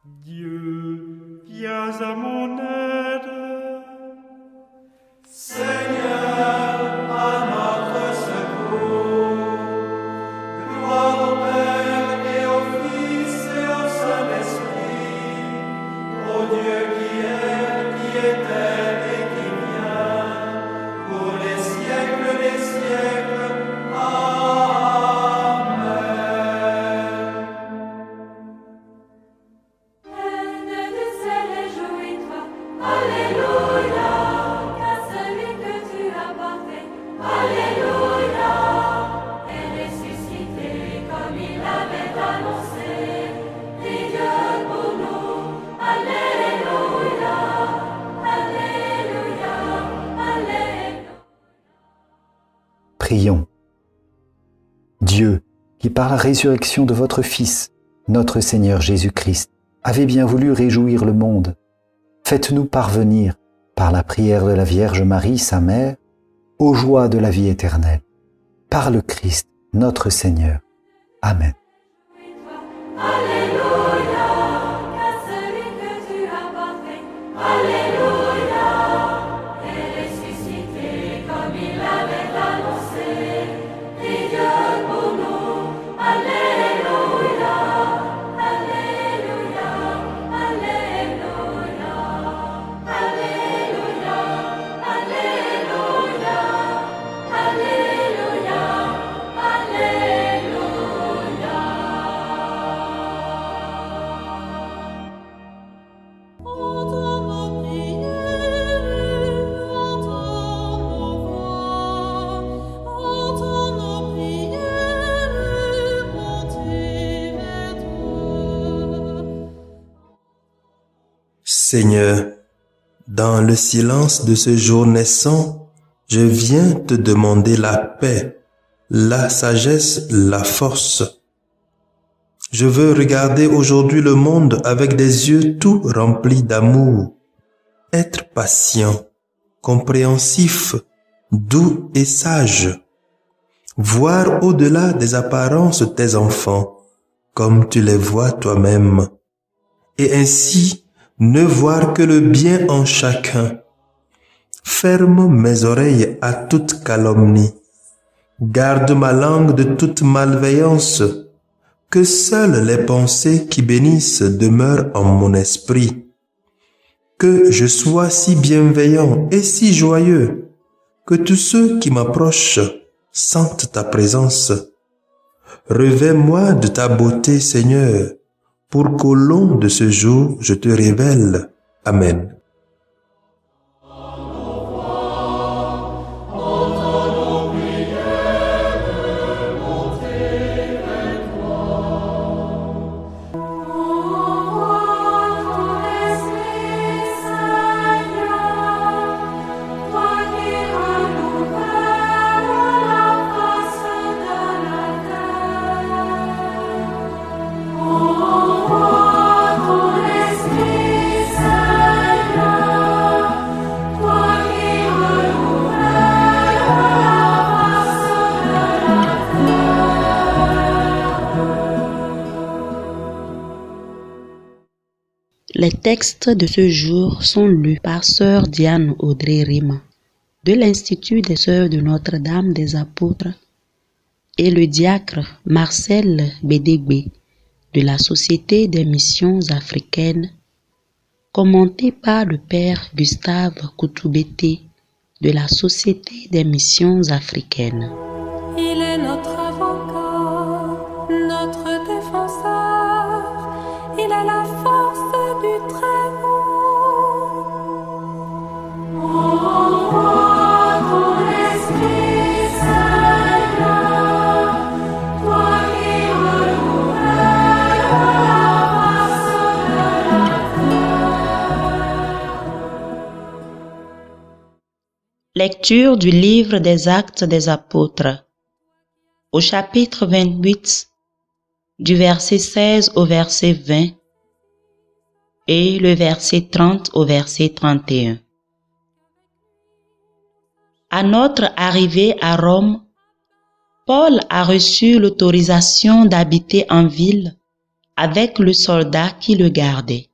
Dieu, viens à mon aide. Seigneur, à notre secours. Gloire au Père et au Fils et au Saint-Esprit, au Dieu qui est, qui était et qui vient, pour les siècles des siècles. Amen. Reine du ciel, réjouis-toi, Alléluia, car celui que tu as porté, Alléluia, est ressuscité comme il l'avait annoncé. Prie Dieu pour nous, Alléluia, Alléluia, Alléluia. Prions. Dieu, qui par la résurrection de votre Fils, notre Seigneur Jésus-Christ, avez bien voulu réjouir le monde, faites-nous parvenir, par la prière de la Vierge Marie, sa mère, aux joies de la vie éternelle. Par le Christ, notre Seigneur. Amen. Alléluia, car celui que tu as porté, Alléluia, est ressuscité comme il l'avait annoncé. Prie Dieu pour nous, Alléluia, Alléluia, Alléluia, Alléluia, Alléluia, Alléluia, Entends nos prières, entends nos voix, entends nos prières, montez vers toi. Seigneur, dans le silence de ce jour naissant, je viens te demander la paix, la sagesse, la force. Je veux regarder aujourd'hui le monde avec des yeux tout remplis d'amour, être patient, compréhensif, doux et sage, voir au-delà des apparences tes enfants, comme tu les vois toi-même, et ainsi ne voir que le bien en chacun. Ferme mes oreilles à toute calomnie, garde ma langue de toute malveillance, que seules les pensées qui bénissent demeurent en mon esprit. Que je sois si bienveillant et si joyeux, que tous ceux qui m'approchent sentent ta présence. Revêt-moi de ta beauté, Seigneur, pour qu'au long de ce jour je te révèle. Amen. Les textes de ce jour sont lus par Sœur Diane Audrey Rima de l'Institut des Sœurs de Notre-Dame des Apôtres et le diacre Marcel Bédégbé de la Société des Missions Africaines, commenté par le Père Gustave Koutoubété de la Société des Missions Africaines. Il est notre avocat, notre défenseur, il est la force du Très-Haut. Envoie ton esprit, Seigneur, toi qui renouvelles la face de la terre. Lecture du livre des Actes des Apôtres. Au chapitre 28, du verset 16 au verset 20 et le verset 30 au verset 31. À notre arrivée à Rome, Paul a reçu l'autorisation d'habiter en ville avec le soldat qui le gardait.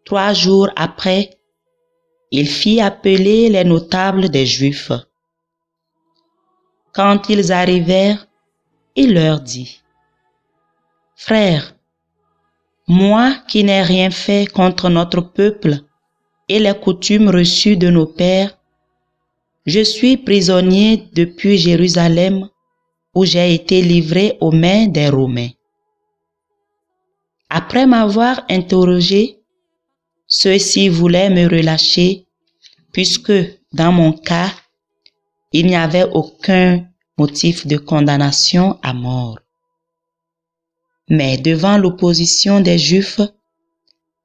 3 jours après, il fit appeler les notables des Juifs. Quand ils arrivèrent, il leur dit: « Frères, moi qui n'ai rien fait contre notre peuple et les coutumes reçues de nos pères, je suis prisonnier depuis Jérusalem, où j'ai été livré aux mains des Romains. Après m'avoir interrogé, ceux-ci voulaient me relâcher, puisque dans mon cas, il n'y avait aucun motif de condamnation à mort. Mais devant l'opposition des Juifs,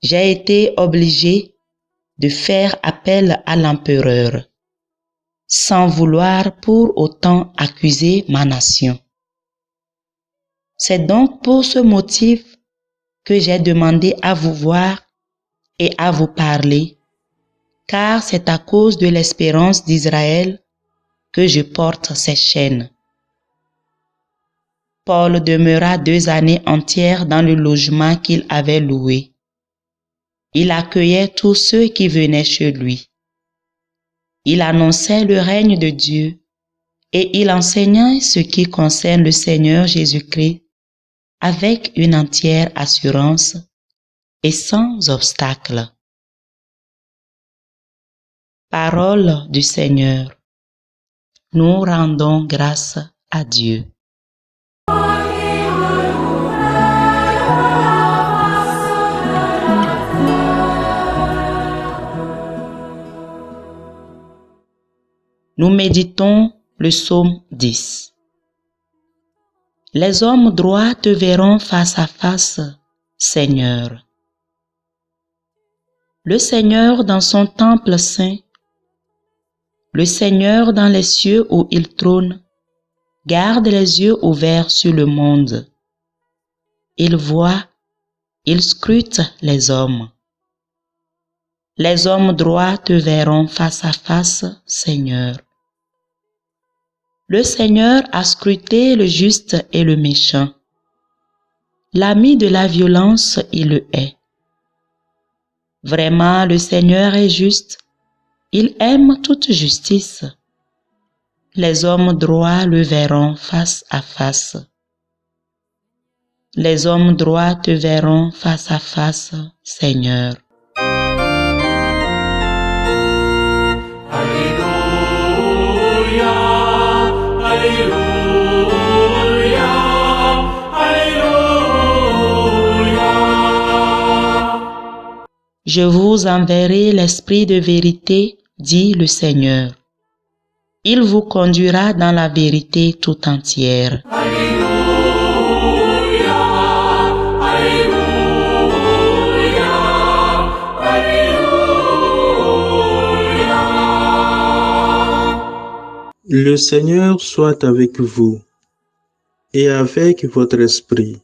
j'ai été obligé de faire appel à l'empereur, sans vouloir pour autant accuser ma nation. C'est donc pour ce motif que j'ai demandé à vous voir et à vous parler, car c'est à cause de l'espérance d'Israël que je porte ces chaînes. » Paul demeura 2 années entières dans le logement qu'il avait loué. Il accueillait tous ceux qui venaient chez lui. Il annonçait le règne de Dieu et il enseignait ce qui concerne le Seigneur Jésus-Christ avec une entière assurance et sans obstacle. Parole du Seigneur. Nous rendons grâce à Dieu. Nous méditons le psaume 10. Les hommes droits te verront face à face, Seigneur. Le Seigneur dans son temple saint, le Seigneur dans les cieux où il trône, garde les yeux ouverts sur le monde. Il voit, il scrute les hommes. Les hommes droits te verront face à face, Seigneur. Le Seigneur a scruté le juste et le méchant. L'ami de la violence, il le hait. Vraiment, le Seigneur est juste. Il aime toute justice. Les hommes droits le verront face à face. Les hommes droits te verront face à face, Seigneur. Je vous enverrai l'Esprit de vérité, dit le Seigneur. Il vous conduira dans la vérité tout entière. Le Seigneur soit avec vous et avec votre esprit.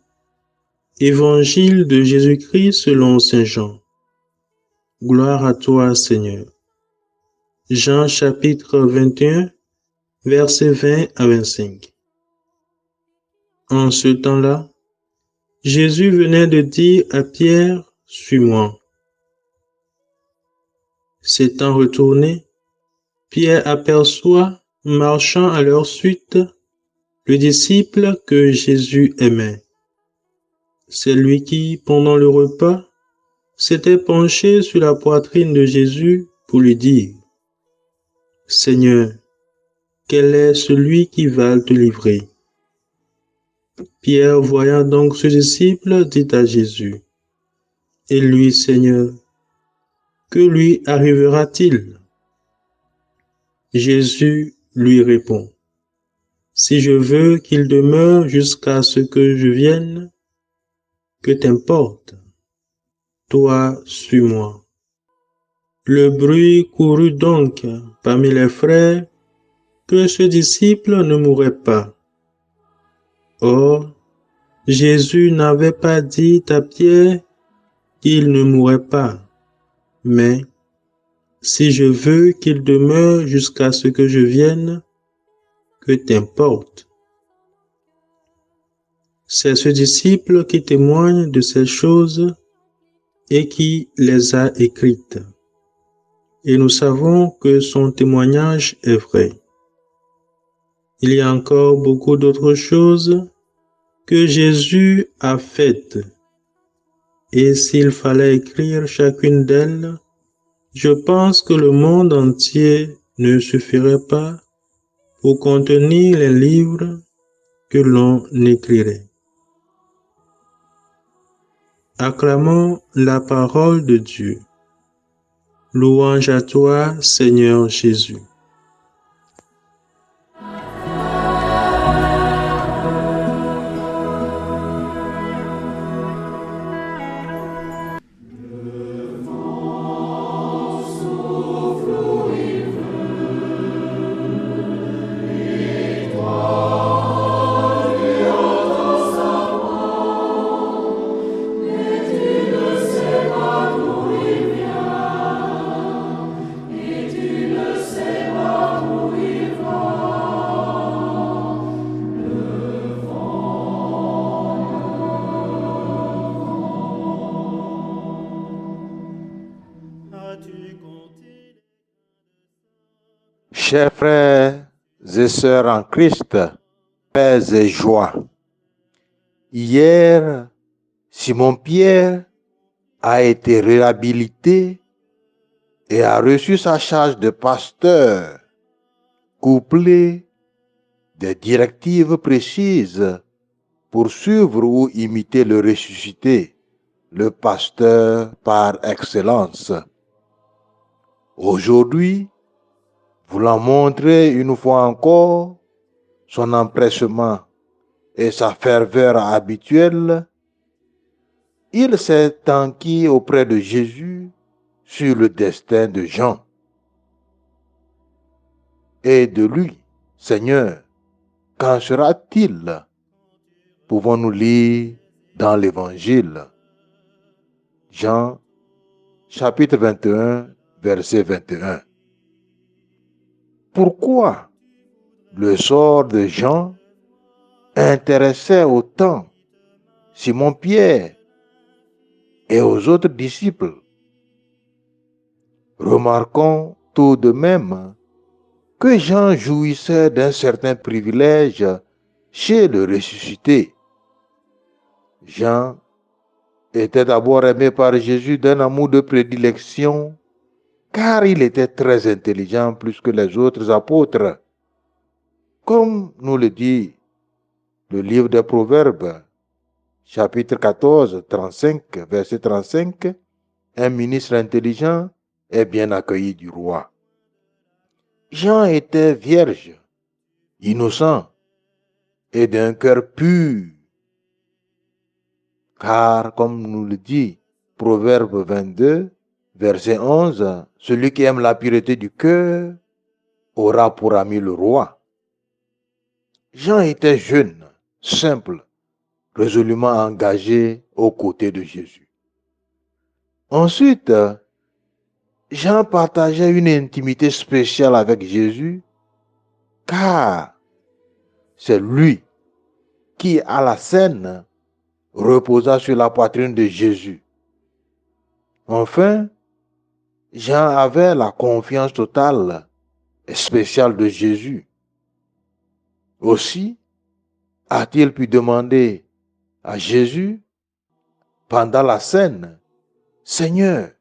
Évangile de Jésus-Christ selon Saint Jean. Gloire à toi, Seigneur. Jean chapitre 21, versets 20 à 25. En ce temps-là, Jésus venait de dire à Pierre, « Suis-moi ». S'étant retourné, Pierre aperçoit, marchant à leur suite, le disciple que Jésus aimait. C'est lui qui, pendant le repas, s'était penché sur la poitrine de Jésus pour lui dire, « Seigneur, quel est celui qui va te livrer ?» Pierre, voyant donc ce disciple, dit à Jésus, « Et lui, Seigneur, que lui arrivera-t-il » Jésus lui répond, « Si je veux qu'il demeure jusqu'à ce que je vienne, que t'importe? Toi, suis-moi. » Le bruit courut donc parmi les frères que ce disciple ne mourrait pas. Or, Jésus n'avait pas dit à Pierre qu'il ne mourrait pas, mais « Si je veux qu'il demeure jusqu'à ce que je vienne, que t'importe? » C'est ce disciple qui témoigne de ces choses et qui les a écrites. Et nous savons que son témoignage est vrai. Il y a encore beaucoup d'autres choses que Jésus a faites. Et s'il fallait écrire chacune d'elles, je pense que le monde entier ne suffirait pas pour contenir les livres que l'on écrirait. Acclamons la parole de Dieu. Louange à toi, Seigneur Jésus. Chers frères et sœurs en Christ, paix et joie. Hier, Simon-Pierre a été réhabilité et a reçu sa charge de pasteur, couplée des directives précises pour suivre ou imiter le ressuscité, le pasteur par excellence. Aujourd'hui, voulant montrer une fois encore son empressement et sa ferveur habituelle, il s'est enquis auprès de Jésus sur le destin de Jean. Et de lui, Seigneur, qu'en sera-t-il? Pouvons-nous lire dans l'Évangile. Jean, chapitre 21, verset 21. Pourquoi le sort de Jean intéressait autant Simon-Pierre et aux autres disciples? Remarquons tout de même que Jean jouissait d'un certain privilège chez le ressuscité. Jean était d'abord aimé par Jésus d'un amour de prédilection, car il était très intelligent plus que les autres apôtres. Comme nous le dit le livre des Proverbes, chapitre 14, 35, verset 35, un ministre intelligent est bien accueilli du roi. Jean était vierge, innocent et d'un cœur pur, car comme nous le dit Proverbe 22, verset 11, celui qui aime la pureté du cœur aura pour ami le roi. Jean était jeune, simple, résolument engagé aux côtés de Jésus. Ensuite, Jean partageait une intimité spéciale avec Jésus, car c'est lui qui, à la scène, reposa sur la poitrine de Jésus. Enfin, Jean avait la confiance totale et spéciale de Jésus. Aussi, a-t-il pu demander à Jésus, pendant la scène, « Seigneur,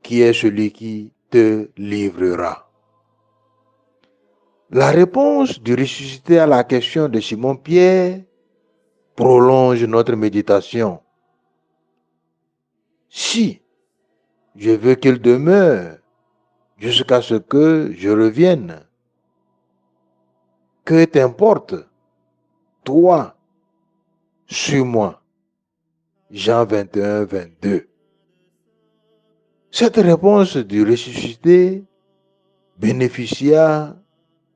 qui est celui qui te livrera ?» La réponse du ressuscité à la question de Simon-Pierre prolonge notre méditation. Si je veux qu'il demeure jusqu'à ce que je revienne, que t'importe, toi, suis-moi. Jean 21, 22. Cette réponse du ressuscité bénéficia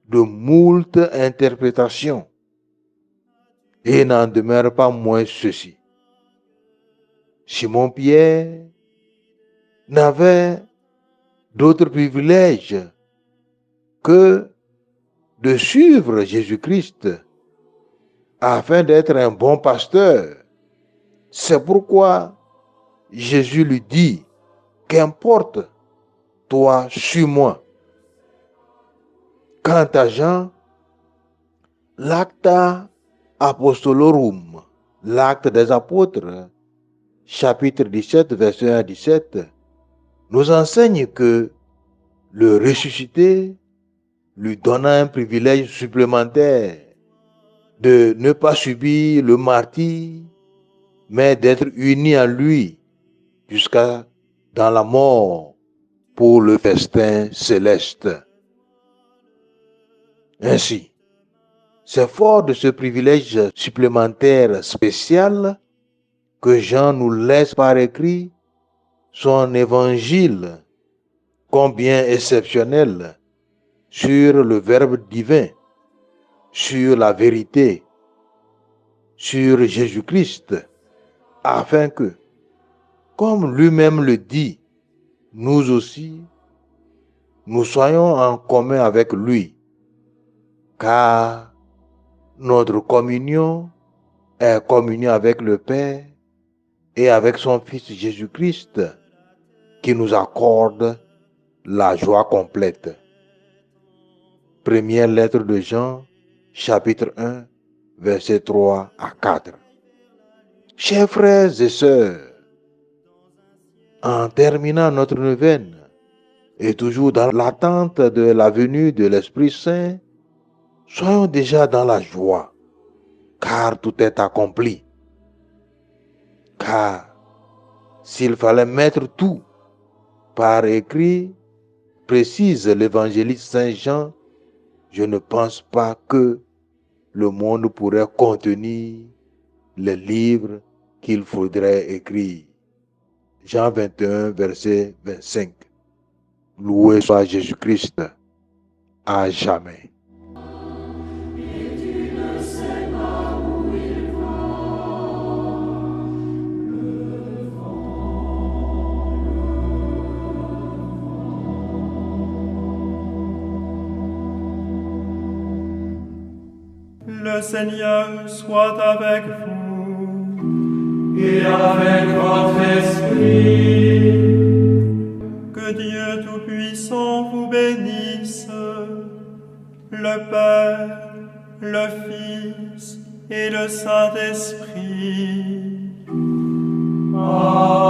de moult interprétations et n'en demeure pas moins ceci. Simon-Pierre n'avait d'autre privilège que de suivre Jésus-Christ afin d'être un bon pasteur. C'est pourquoi Jésus lui dit, qu'importe, toi, suis-moi. Quant à Jean, l'Acta Apostolorum, l'acte des apôtres, chapitre 17, verset 1 à 17, nous enseigne que le ressuscité lui donna un privilège supplémentaire de ne pas subir le martyre, mais d'être uni à lui jusqu'à dans la mort pour le festin céleste. Ainsi, c'est fort de ce privilège supplémentaire spécial que Jean nous laisse par écrit son évangile, combien exceptionnel, sur le Verbe divin, sur la vérité, sur Jésus-Christ, afin que, comme lui-même le dit, nous aussi, nous soyons en commun avec lui, car notre communion est communion avec le Père et avec son Fils Jésus-Christ, qui nous accorde la joie complète. Première lettre de Jean, chapitre 1, versets 3 à 4. Chers frères et sœurs, en terminant notre neuvaine, et toujours dans l'attente de la venue de l'Esprit Saint, soyons déjà dans la joie, car tout est accompli. Car s'il fallait mettre tout par écrit, précise l'évangéliste Saint Jean, je ne pense pas que le monde pourrait contenir les livres qu'il faudrait écrire. Jean 21, verset 25. Loué soit Jésus-Christ à jamais. Le Seigneur soit avec vous. Et avec votre esprit. Que Dieu Tout-Puissant vous bénisse, le Père, le Fils et le Saint-Esprit. Amen.